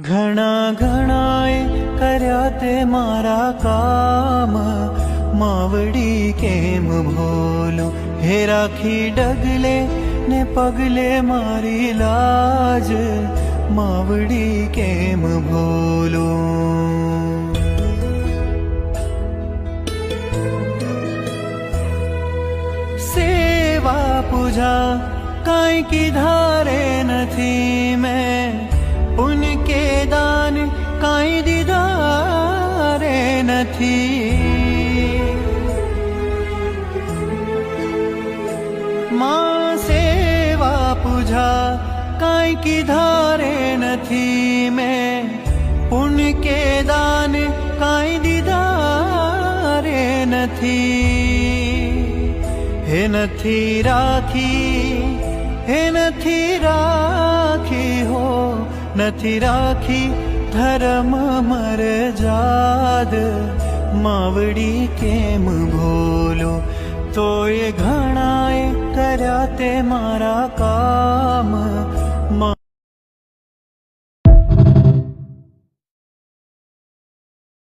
ઘણા ઘણાએ કર્યા તે મારા કામ, માવડી કેમ ભોલું હે રાખી ડગલે ને પગલે મારી લાજ, માવડી કેમ ભોલું। સેવા પૂજા કાંઈ કીધારે નથી મેં, पुण्य के दान काई दीदारे नथी। मां सेवा पूजा काई कीधारे नथी मैं, पुण्य के दान काई दीदारे नथी। हे नथी राखी, हे नथी राखी हो, નથી રાખી ધર્મ મરજાદ, માવડી કેમ ભોલો તો એ ઘણાએ કર્યા તે મારા કામ।